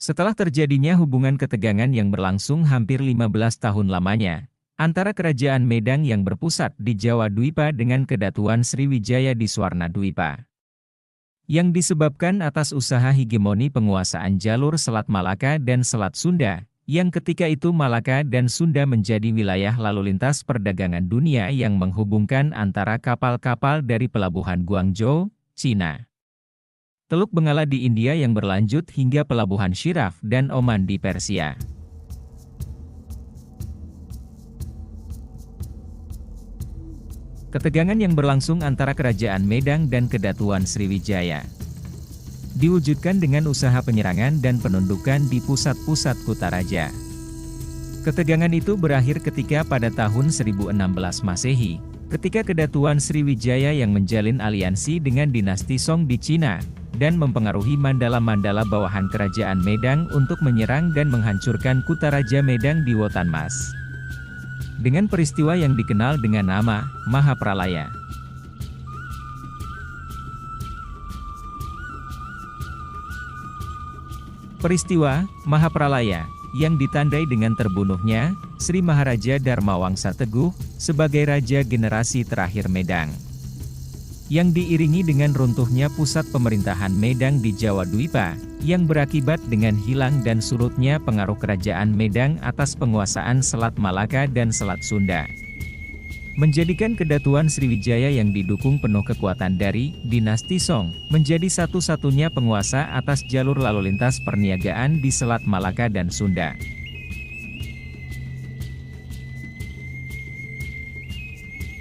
Setelah terjadinya hubungan ketegangan yang berlangsung hampir 15 tahun lamanya, antara Kerajaan Medang yang berpusat di Jawa Dwipa dengan Kedatuan Sriwijaya di Swarna Dwipa, yang disebabkan atas usaha hegemoni penguasaan jalur Selat Malaka dan Selat Sunda, yang ketika itu Malaka dan Sunda menjadi wilayah lalu lintas perdagangan dunia yang menghubungkan antara kapal-kapal dari pelabuhan Guangzhou, Cina, Teluk Bengala di India yang berlanjut hingga pelabuhan Shiraf dan Oman di Persia. Ketegangan yang berlangsung antara Kerajaan Medang dan Kedatuan Sriwijaya diwujudkan dengan usaha penyerangan dan penundukan di pusat-pusat Kutaraja. Ketegangan itu berakhir ketika pada tahun 1016 Masehi, ketika Kedatuan Sriwijaya yang menjalin aliansi dengan dinasti Song di Cina, dan mempengaruhi mandala-mandala bawahan Kerajaan Medang untuk menyerang dan menghancurkan Kutaraja Medang di Wotan Mas, dengan peristiwa yang dikenal dengan nama Mahapralaya. Peristiwa Mahapralaya yang ditandai dengan terbunuhnya Sri Maharaja Dharmawangsa Teguh sebagai raja generasi terakhir Medang, yang diiringi dengan runtuhnya pusat pemerintahan Medang di Jawa Dwipa, yang berakibat dengan hilang dan surutnya pengaruh Kerajaan Medang atas penguasaan Selat Malaka dan Selat Sunda, menjadikan Kedatuan Sriwijaya yang didukung penuh kekuatan dari dinasti Song, menjadi satu-satunya penguasa atas jalur lalu lintas perniagaan di Selat Malaka dan Sunda.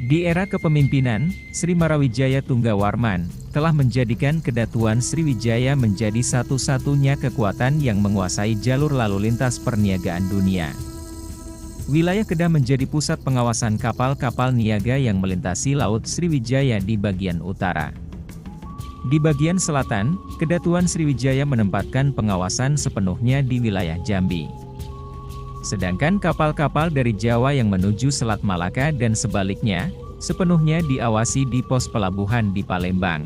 Di era kepemimpinan Sri Marawijaya Tunggawarman, telah menjadikan Kedatuan Sriwijaya menjadi satu-satunya kekuatan yang menguasai jalur lalu lintas perniagaan dunia. Wilayah Kedah menjadi pusat pengawasan kapal-kapal niaga yang melintasi Laut Sriwijaya di bagian utara. Di bagian selatan, Kedatuan Sriwijaya menempatkan pengawasan sepenuhnya di wilayah Jambi. Sedangkan kapal-kapal dari Jawa yang menuju Selat Malaka dan sebaliknya, sepenuhnya diawasi di pos pelabuhan di Palembang.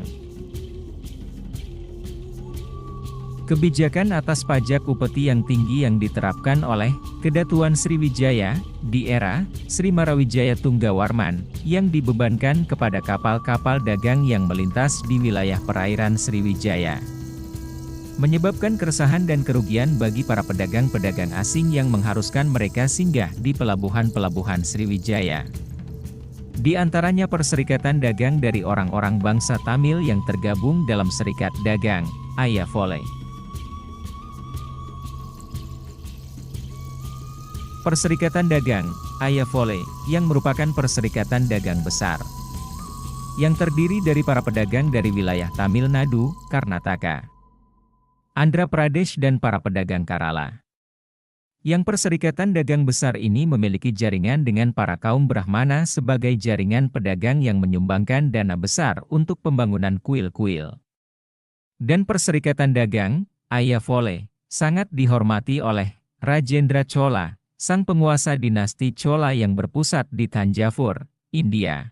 Kebijakan atas pajak upeti yang tinggi yang diterapkan oleh Kedatuan Sriwijaya di era Sri Marawijaya Tunggawarman, yang dibebankan kepada kapal-kapal dagang yang melintas di wilayah perairan Sriwijaya, menyebabkan keresahan dan kerugian bagi para pedagang-pedagang asing yang mengharuskan mereka singgah di pelabuhan-pelabuhan Sriwijaya. Di antaranya perserikatan dagang dari orang-orang bangsa Tamil yang tergabung dalam Serikat Dagang Ayavole. Perserikatan Dagang Ayavole, yang merupakan perserikatan dagang besar, yang terdiri dari para pedagang dari wilayah Tamil Nadu, Karnataka, Andhra Pradesh dan para pedagang Kerala. Yang perserikatan dagang besar ini memiliki jaringan dengan para kaum Brahmana sebagai jaringan pedagang yang menyumbangkan dana besar untuk pembangunan kuil-kuil. Dan perserikatan dagang Ayavole sangat dihormati oleh Rajendra Chola, sang penguasa dinasti Chola yang berpusat di Tanjavur, India.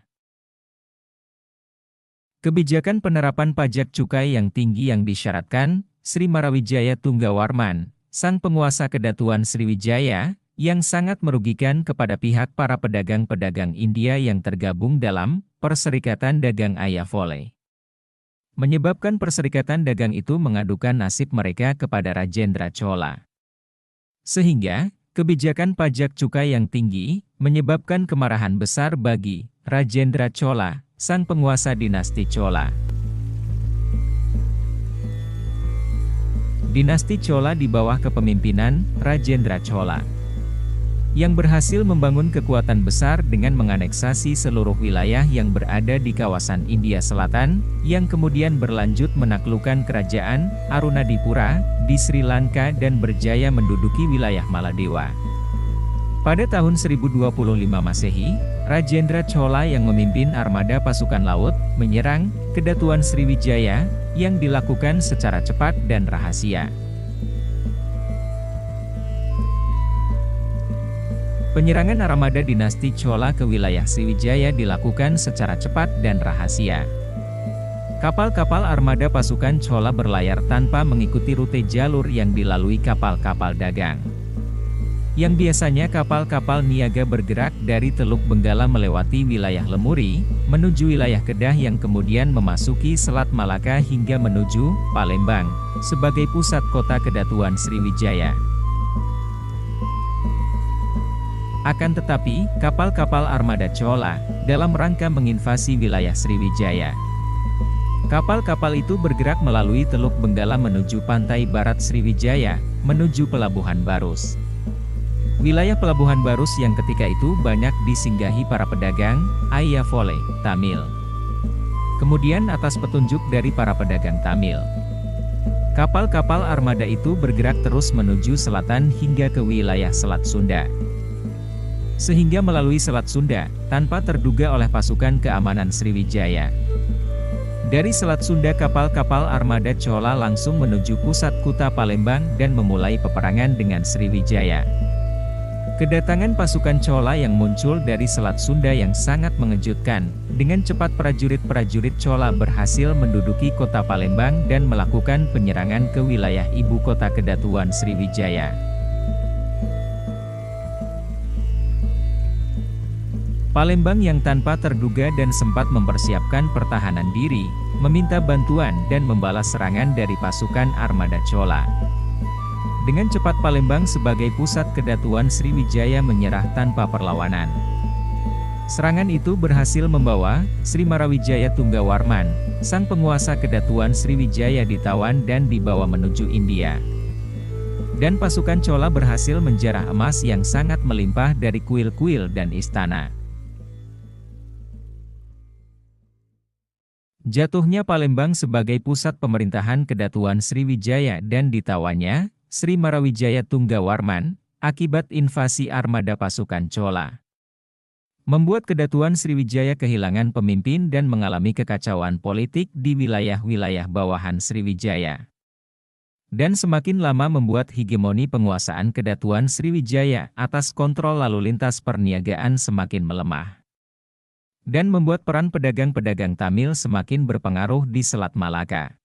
Kebijakan penerapan pajak cukai yang tinggi yang disyaratkan Sri Marawijaya Tunggawarman, sang penguasa Kedatuan Sriwijaya, yang sangat merugikan kepada pihak para pedagang-pedagang India yang tergabung dalam Perserikatan Dagang Ayavole, menyebabkan perserikatan dagang itu mengadukan nasib mereka kepada Rajendra Chola. Sehingga, kebijakan pajak cukai yang tinggi menyebabkan kemarahan besar bagi Rajendra Chola, sang penguasa dinasti Chola. Dinasti Chola di bawah kepemimpinan Rajendra Chola, yang berhasil membangun kekuatan besar dengan menganeksasi seluruh wilayah yang berada di kawasan India Selatan, yang kemudian berlanjut menaklukkan kerajaan Arunadipura di Sri Lanka dan berjaya menduduki wilayah Maladewa. Pada tahun 1025 Masehi, Rajendra Chola yang memimpin armada pasukan laut menyerang Kedatuan Sriwijaya, yang dilakukan secara cepat dan rahasia. Penyerangan armada dinasti Chola ke wilayah Sriwijaya dilakukan secara cepat dan rahasia. Kapal-kapal armada pasukan Chola berlayar tanpa mengikuti rute jalur yang dilalui kapal-kapal dagang. Yang biasanya kapal-kapal niaga bergerak dari Teluk Benggala melewati wilayah Lemuri, menuju wilayah Kedah yang kemudian memasuki Selat Malaka hingga menuju Palembang, sebagai pusat kota Kedatuan Sriwijaya. Akan tetapi, kapal-kapal armada Chola, dalam rangka menginvasi wilayah Sriwijaya. Kapal-kapal itu bergerak melalui Teluk Benggala menuju pantai barat Sriwijaya, menuju Pelabuhan Barus. Wilayah Pelabuhan Barus yang ketika itu banyak disinggahi para pedagang, Ayavole, Tamil. Kemudian atas petunjuk dari para pedagang Tamil, kapal-kapal armada itu bergerak terus menuju selatan hingga ke wilayah Selat Sunda. Sehingga melalui Selat Sunda, tanpa terduga oleh pasukan keamanan Sriwijaya. Dari Selat Sunda kapal-kapal armada Chola langsung menuju pusat kota Palembang dan memulai peperangan dengan Sriwijaya. Kedatangan pasukan Chola yang muncul dari Selat Sunda yang sangat mengejutkan. Dengan cepat prajurit-prajurit Chola berhasil menduduki kota Palembang dan melakukan penyerangan ke wilayah ibu kota Kedatuan Sriwijaya. Palembang yang tanpa terduga dan sempat mempersiapkan pertahanan diri, meminta bantuan dan membalas serangan dari pasukan armada Chola. Dengan cepat Palembang sebagai pusat Kedatuan Sriwijaya menyerah tanpa perlawanan. Serangan itu berhasil membawa Sri Marawijaya Tunggawarman, sang penguasa Kedatuan Sriwijaya ditawan dan dibawa menuju India. Dan pasukan Chola berhasil menjarah emas yang sangat melimpah dari kuil-kuil dan istana. Jatuhnya Palembang sebagai pusat pemerintahan Kedatuan Sriwijaya dan ditawannya Sri Marawijaya Tunggawarman, akibat invasi armada pasukan Chola, membuat Kedatuan Sriwijaya kehilangan pemimpin dan mengalami kekacauan politik di wilayah-wilayah bawahan Sriwijaya. Dan semakin lama membuat hegemoni penguasaan Kedatuan Sriwijaya atas kontrol lalu lintas perniagaan semakin melemah. Dan membuat peran pedagang-pedagang Tamil semakin berpengaruh di Selat Malaka.